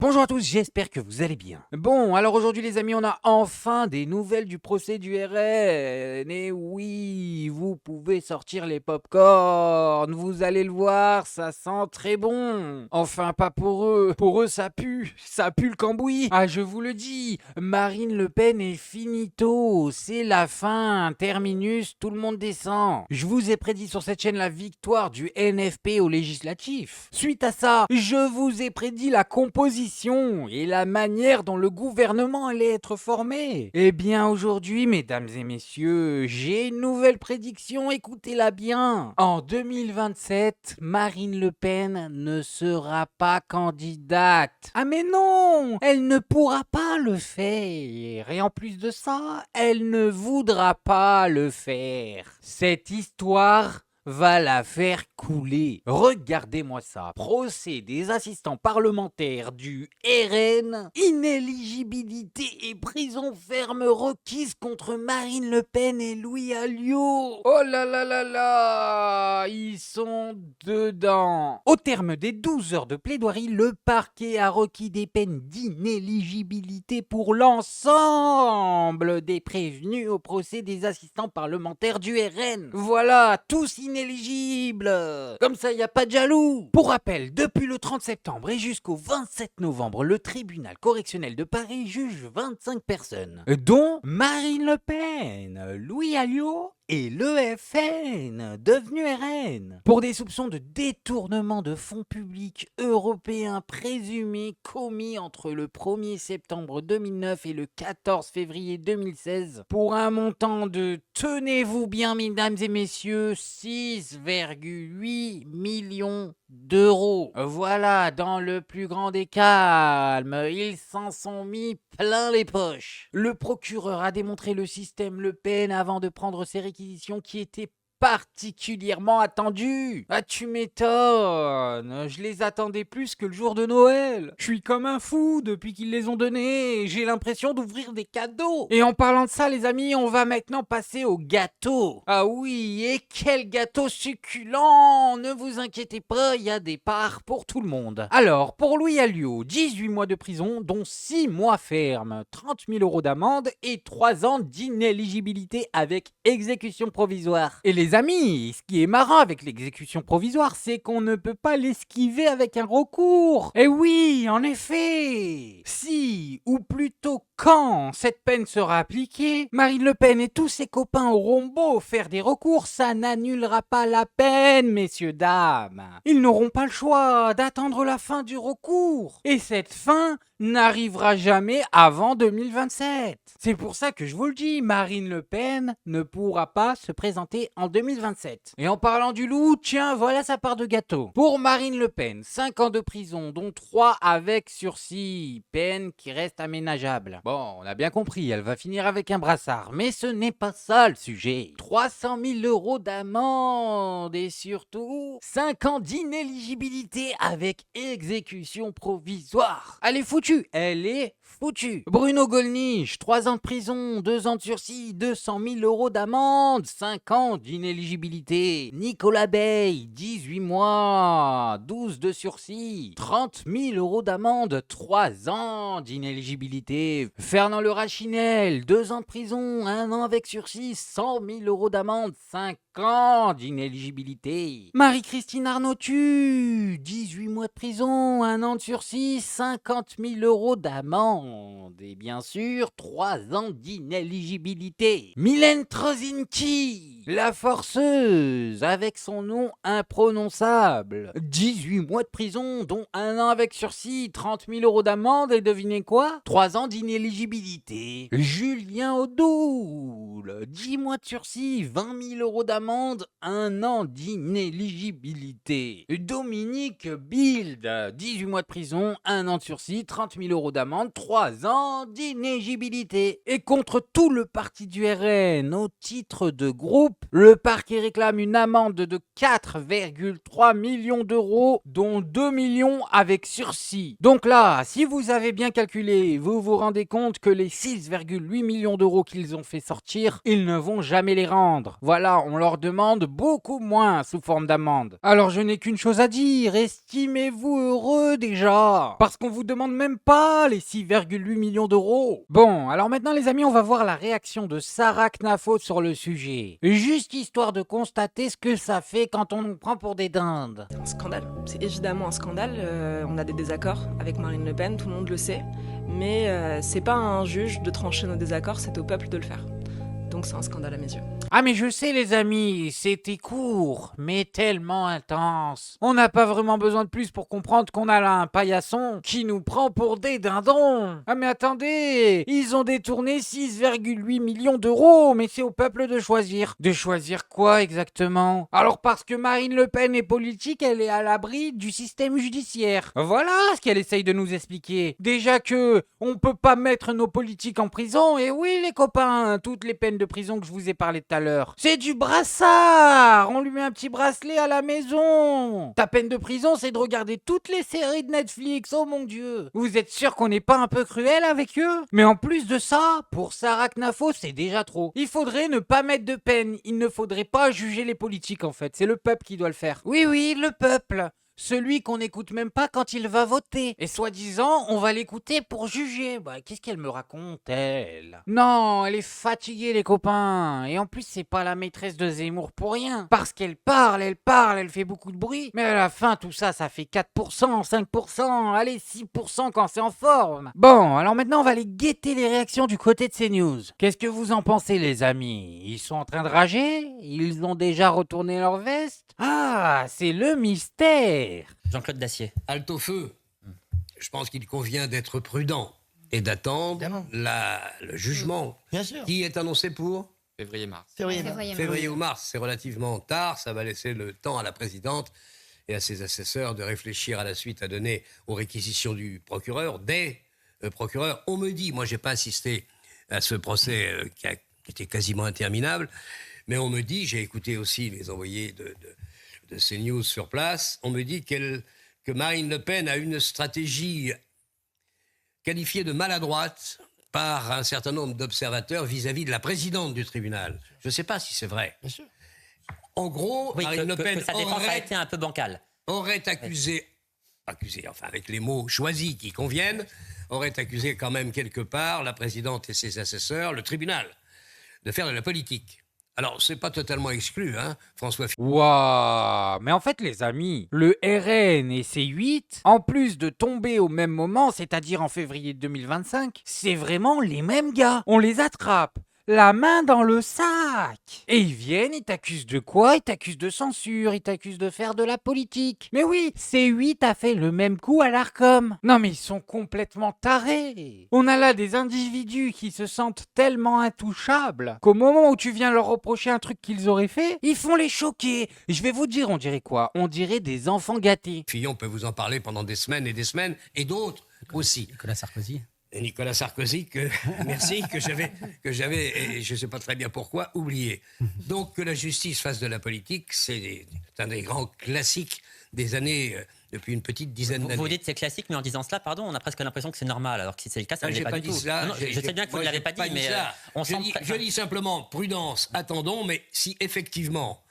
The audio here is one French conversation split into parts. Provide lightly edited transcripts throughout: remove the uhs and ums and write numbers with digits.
Bonjour à tous, j'espère que vous allez bien. Bon, alors aujourd'hui les amis, on a enfin des nouvelles du procès du RN. Et oui, vous pouvez sortir les pop-corn, vous allez le voir, ça sent très bon. Enfin, pas pour eux. Pour eux, ça pue le cambouis. Ah, je vous le dis, Marine Le Pen est finito, c'est la fin, terminus, tout le monde descend. Je vous ai prédit sur cette chaîne la victoire du NFP au législatif. Suite à ça, je vous ai prédit la composition et la manière dont le gouvernement allait être formé. Eh bien aujourd'hui, mesdames et messieurs, j'ai une nouvelle prédiction, écoutez-la bien. En 2027, Marine Le Pen ne sera pas candidate. Ah mais non, elle ne pourra pas le faire. Et en plus de ça, elle ne voudra pas le faire. Cette histoire va la faire couler. Regardez-moi ça. Procès des assistants parlementaires du RN. Inéligibilité et prison ferme requise contre Marine Le Pen et Louis Alliot. Oh là là là là, ils sont dedans. Au terme des 12 heures de plaidoirie, le parquet a requis des peines d'inéligibilité pour l'ensemble des prévenus au procès des assistants parlementaires du RN. Voilà, tous inéligibles. Comme ça, il n'y a pas de jaloux. Pour rappel, depuis le 30 septembre et jusqu'au 27 novembre, le tribunal correctionnel de Paris juge 25 personnes, dont Marine Le Pen, Louis Alliot et l'EFN, devenu RN, pour des soupçons de détournement de fonds publics européens présumés commis entre le 1er septembre 2009 et le 14 février 2016, pour un montant de, tenez-vous bien mesdames et messieurs, 6,8 millions d'euros. Voilà, dans le plus grand des calmes, ils s'en sont mis plein les poches. Le procureur a démontré le système Le Pen avant de prendre ses réquisitions qui étaient particulièrement attendu. Ah, tu m'étonnes. Je les attendais plus que le jour de Noël. Je suis comme un fou depuis qu'ils les ont donnés. J'ai l'impression d'ouvrir des cadeaux. Et en parlant de ça, les amis, on va maintenant passer au gâteau. Ah oui, et quel gâteau succulent. Ne vous inquiétez pas, il y a des parts pour tout le monde. Alors, pour Louis Alliot, 18 mois de prison, dont 6 mois ferme, 30 000 euros d'amende et 3 ans d'inéligibilité avec exécution provisoire. Et les amis, ce qui est marrant avec l'exécution provisoire, c'est qu'on ne peut pas l'esquiver avec un recours. Et oui, en effet. Si, ou plutôt quand cette peine sera appliquée, Marine Le Pen et tous ses copains auront beau faire des recours, ça n'annulera pas la peine, messieurs, dames. Ils n'auront pas le choix d'attendre la fin du recours. Et cette fin n'arrivera jamais avant 2027. C'est pour ça que je vous le dis, Marine Le Pen ne pourra pas se présenter en 2027. Et en parlant du loup, tiens, voilà sa part de gâteau. Pour Marine Le Pen, 5 ans de prison, dont 3 avec sursis, peine qui reste aménageable. Bon, on a bien compris, elle va finir avec un brassard, mais ce n'est pas ça le sujet. 300 000 euros d'amende et surtout 5 ans d'inéligibilité avec exécution provisoire. Elle est foutue, elle est foutue. Bruno Gollnisch, 3 ans de prison, 2 ans de sursis, 200 000 euros d'amende, 5 ans d'inéligibilité. Nicolas Bay, 18 mois, 12 de sursis, 30 000 euros d'amende, 3 ans d'inéligibilité. Fernand Le Rachinel, 2 ans de prison, 1 an avec sursis, 100 000 euros d'amende, 5 ans d'inéligibilité. Marie-Christine Arnautu, 18 mois de prison, 1 an de sursis, 50 000 euros d'amende. Et bien sûr, 3 ans d'inéligibilité. Mylène Trozinski, la forceuse, avec son nom imprononçable. 18 mois de prison, dont 1 an avec sursis, 30 000 euros d'amende et devinez quoi ? 3 ans d'inéligibilité. Julien Audoul, 10 mois de sursis, 20 000 euros d'amende, 1 an d'inéligibilité. Dominique Bild, 18 mois de prison, 1 an de sursis, 30 000 euros d'amende, 3 ans d'inéligibilité. Et contre tout le parti du RN, au titre de groupe, le parquet réclame une amende de 4,3 millions d'euros, dont 2 millions avec sursis. Donc là, si vous avez bien calculé, vous vous rendez compte compte que les 6,8 millions d'euros qu'ils ont fait sortir, ils ne vont jamais les rendre. Voilà, on leur demande beaucoup moins sous forme d'amende. Alors je n'ai qu'une chose à dire, estimez-vous heureux déjà, parce qu'on vous demande même pas les 6,8 millions d'euros. Bon, alors maintenant les amis, on va voir la réaction de Sarah Knafo sur le sujet. Juste histoire de constater ce que ça fait quand on nous prend pour des dindes. C'est un scandale, c'est évidemment un scandale. On a des désaccords avec Marine Le Pen, tout le monde le sait. Mais c'est pas à un juge de trancher nos désaccords, c'est au peuple de le faire. Donc c'est un scandale à mes yeux. Ah mais je sais les amis, c'était court, mais tellement intense. On n'a pas vraiment besoin de plus pour comprendre qu'on a là un paillasson qui nous prend pour des dindons. Ah mais attendez, ils ont détourné 6,8 millions d'euros, mais c'est au peuple de choisir. De choisir quoi exactement? Alors parce que Marine Le Pen est politique, elle est à l'abri du système judiciaire. Voilà ce qu'elle essaye de nous expliquer. Déjà que on peut pas mettre nos politiques en prison, et oui les copains, toutes les peines de prison que je vous ai parlé tout à l'heure. C'est du brassard. On lui met un petit bracelet à la maison. Ta peine de prison, c'est de regarder toutes les séries de Netflix. Oh mon Dieu. Vous êtes sûr qu'on n'est pas un peu cruel avec eux? Mais en plus de ça, pour Sarah Knafo, c'est déjà trop. Il faudrait ne pas mettre de peine. Il ne faudrait pas juger les politiques en fait. C'est le peuple qui doit le faire. Oui, oui, le peuple. Celui qu'on n'écoute même pas quand il va voter. Et soi-disant, on va l'écouter pour juger. Bah, qu'est-ce qu'elle me raconte, elle? Non, elle est fatiguée, les copains. Et en plus, c'est pas la maîtresse de Zemmour pour rien. Parce qu'elle parle, elle fait beaucoup de bruit. Mais à la fin, tout ça, ça fait 4%, 5%, allez, 6% quand c'est en forme. Bon, alors maintenant, on va aller guetter les réactions du côté de CNews. Qu'est-ce que vous en pensez, les amis? Ils sont en train de rager? Ils ont déjà retourné leur veste? Ah, c'est le mystère. Jean-Claude Dacier. Halte au feu. Je pense qu'il convient d'être prudent et d'attendre le jugement Bien sûr. qui est annoncé pour Février-mars. février ou mars. C'est relativement tard, ça va laisser le temps à la présidente et à ses assesseurs de réfléchir à la suite à donner aux réquisitions du procureur, des procureurs. On me dit, moi j'ai pas assisté à ce procès qui était quasiment interminable, mais on me dit, j'ai écouté aussi les envoyés de CNews sur place, on me dit que Marine Le Pen a une stratégie qualifiée de maladroite par un certain nombre d'observateurs vis-à-vis de la présidente du tribunal. Je ne sais pas si c'est vrai. Bien sûr. En gros, Oui, Marine Le Pen que sa défense a été un peu bancale. aurait accusé, enfin avec les mots choisis qui conviennent, aurait accusé quand même quelque part la présidente et ses assesseurs, le tribunal, de faire de la politique. Alors, c'est pas totalement exclu, hein, François Fillon. Waouh! Mais en fait, les amis, le RN et C8, en plus de tomber au même moment, c'est-à-dire en février 2025, c'est vraiment les mêmes gars. On les attrape. La main dans le sac. Et ils viennent, ils t'accusent de quoi? Ils t'accusent de censure, ils t'accusent de faire de la politique. Mais oui, C8 a fait le même coup à l'Arcom. Non mais ils sont complètement tarés. On a là des individus qui se sentent tellement intouchables qu'au moment où tu viens leur reprocher un truc qu'ils auraient fait, ils font les choquer. Et je vais vous dire, on dirait quoi? On dirait des enfants gâtés. Fillon peut vous en parler pendant des semaines, et d'autres aussi. Nicolas Sarkozy. Et Nicolas Sarkozy, merci, que j'avais, et je ne sais pas très bien pourquoi, oublié. Donc que la justice fasse de la politique, c'est un des grands classiques des années, depuis une petite dizaine d'années. Vous dites c'est classique, mais en disant cela, pardon, on a presque l'impression que c'est normal, alors que si c'est le cas, ça ne l'est J'ai pas pas du dit tout. cela. Non, je sais bien que vous ne l'avez pas dit, mais ça. on Je sent... je dis simplement prudence, attendons, mais si effectivement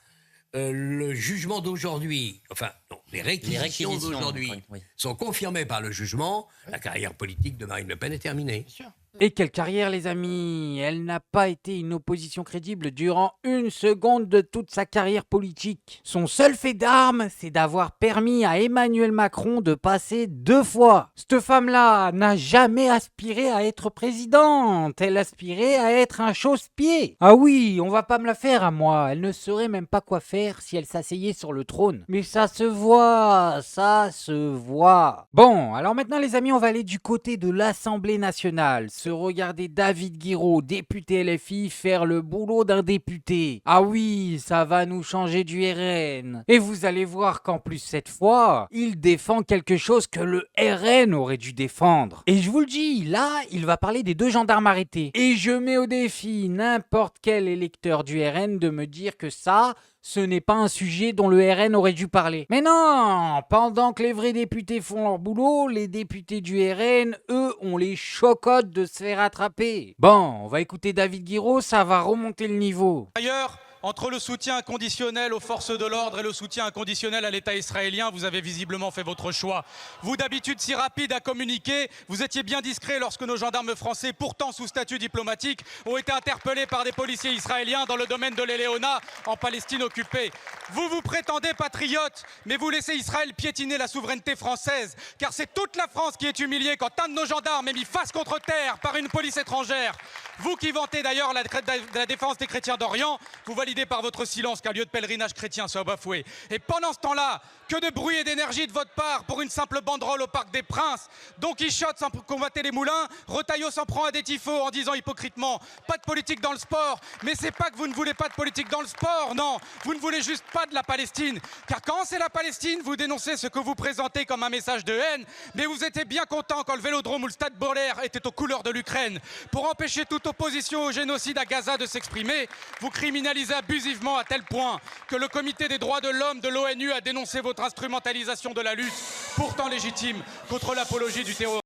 le jugement d'aujourd'hui, enfin non, les réquisitions d'aujourd'hui oui. sont confirmées par le jugement, la carrière politique de Marine Le Pen est terminée. Bien sûr. Et quelle carrière, les amis! Elle n'a pas été une opposition crédible durant une seconde de toute sa carrière politique. Son seul fait d'armes, c'est d'avoir permis à Emmanuel Macron de passer 2 fois. Cette femme-là n'a jamais aspiré à être présidente. Elle aspirait à être un chausse-pied. Ah oui, on va pas me la faire à moi. Elle ne saurait même pas quoi faire si elle s'asseyait sur le trône. Mais ça se voit, ça se voit. Bon, alors maintenant, les amis, on va aller du côté de l'Assemblée nationale. Se regarder David Guiraud, député LFI, faire le boulot d'un député. Ah oui, ça va nous changer du RN. Et vous allez voir qu'en plus cette fois, il défend quelque chose que le RN aurait dû défendre. Et je vous le dis, là, il va parler des 2 gendarmes arrêtés. Et je mets au défi n'importe quel électeur du RN de me dire que ça ce n'est pas un sujet dont le RN aurait dû parler. Mais non, pendant que les vrais députés font leur boulot, les députés du RN, eux, ont les chocottes de se faire attraper. Bon, on va écouter David Guiraud, ça va remonter le niveau. D'ailleurs, entre le soutien inconditionnel aux forces de l'ordre et le soutien inconditionnel à l'État israélien, vous avez visiblement fait votre choix. Vous, d'habitude si rapide à communiquer, vous étiez bien discret lorsque nos gendarmes français, pourtant sous statut diplomatique, ont été interpellés par des policiers israéliens dans le domaine de l'Eléona, en Palestine occupée. Vous vous prétendez patriote, mais vous laissez Israël piétiner la souveraineté française, car c'est toute la France qui est humiliée quand un de nos gendarmes est mis face contre terre par une police étrangère. Vous qui vantez d'ailleurs la défense des chrétiens d'Orient, vous validez par votre silence qu'un lieu de pèlerinage chrétien soit bafoué. Et pendant ce temps-là, que de bruit et d'énergie de votre part pour une simple banderole au Parc des Princes. Don Quichotte sans combattre les moulins, Retailleau s'en prend à des tifos en disant hypocritement « pas de politique dans le sport ». Mais c'est pas que vous ne voulez pas de politique dans le sport, non. Vous ne voulez juste pas de la Palestine. Car quand c'est la Palestine, vous dénoncez ce que vous présentez comme un message de haine, mais vous étiez bien content quand le Vélodrome ou le Stade Bollaert étaient aux couleurs de l'Ukraine. Pour empêcher toute opposition au génocide à Gaza de s'exprimer, vous criminalisez abusivement à tel point que le Comité des droits de l'homme de l'ONU a dénoncé votre instrumentalisation de la lutte, pourtant légitime, contre l'apologie du terrorisme.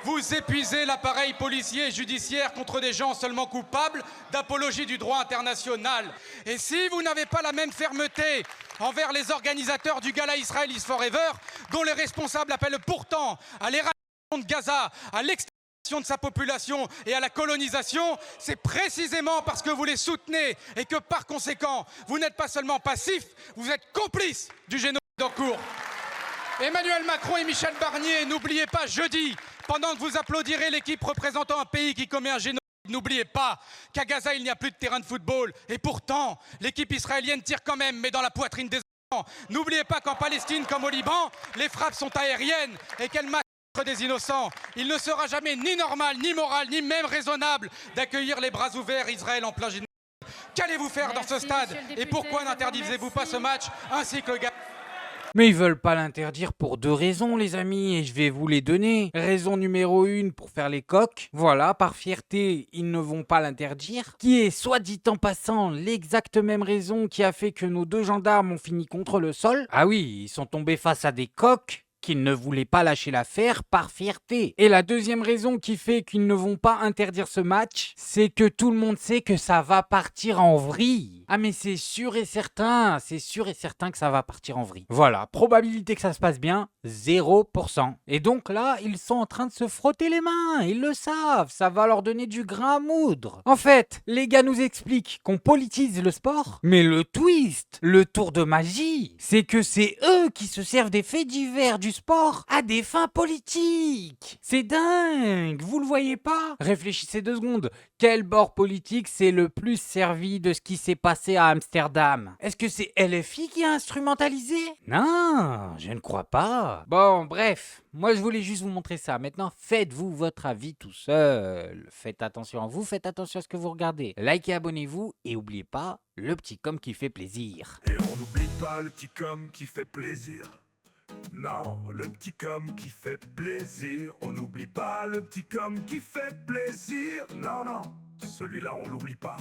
Vous épuisez l'appareil policier et judiciaire contre des gens seulement coupables d'apologie du droit international. Et si vous n'avez pas la même fermeté envers les organisateurs du gala Israel is Forever, dont les responsables appellent pourtant à l'éradication de Gaza, à l'extermination de sa population et à la colonisation, c'est précisément parce que vous les soutenez et que par conséquent, vous n'êtes pas seulement passif, vous êtes complice du génocide en cours. Emmanuel Macron et Michel Barnier, n'oubliez pas jeudi, pendant que vous applaudirez l'équipe représentant un pays qui commet un génocide, n'oubliez pas qu'à Gaza, il n'y a plus de terrain de football. Et pourtant, l'équipe israélienne tire quand même, mais dans la poitrine des enfants. N'oubliez pas qu'en Palestine, comme au Liban, les frappes sont aériennes et qu'elles massacrent des innocents. Il ne sera jamais ni normal, ni moral, ni même raisonnable d'accueillir les bras ouverts Israël en plein génocide. Qu'allez-vous faire dans ce stade? Et pourquoi n'interdisez-vous pas ce match ainsi que le gars? Mais ils veulent pas l'interdire pour 2 raisons, les amis, et je vais vous les donner. Raison numéro 1, pour faire les coqs. Voilà, par fierté, ils ne vont pas l'interdire. Qui est, soit dit en passant, l'exacte même raison qui a fait que nos 2 gendarmes ont fini contre le sol. Ah oui, ils sont tombés face à des coqs qu'ils ne voulaient pas lâcher l'affaire par fierté. Et la deuxième raison qui fait qu'ils ne vont pas interdire ce match, c'est que tout le monde sait que ça va partir en vrille. Ah mais c'est sûr et certain que ça va partir en vrille. Voilà, probabilité que ça se passe bien, 0%. Et donc là, ils sont en train de se frotter les mains, ils le savent, ça va leur donner du grain à moudre. En fait, les gars nous expliquent qu'on politise le sport, mais le twist, le tour de magie, c'est que c'est eux qui se servent des faits divers du sport à des fins politiques. C'est dingue, vous le voyez pas? Réfléchissez 2 secondes. Quel bord politique s'est le plus servi de ce qui s'est passé à Amsterdam? Est-ce que c'est LFI qui a instrumentalisé? Non, je ne crois pas. Bon, bref, moi je voulais juste vous montrer ça. Maintenant, faites-vous votre avis tout seul. Faites attention à vous, faites attention à ce que vous regardez. Likez, abonnez-vous et n'oubliez pas le petit com qui fait plaisir. Et on n'oublie pas le petit com qui fait plaisir. Non, le petit com qui fait plaisir. On n'oublie pas le petit com qui fait plaisir. Non, non, celui-là on l'oublie pas.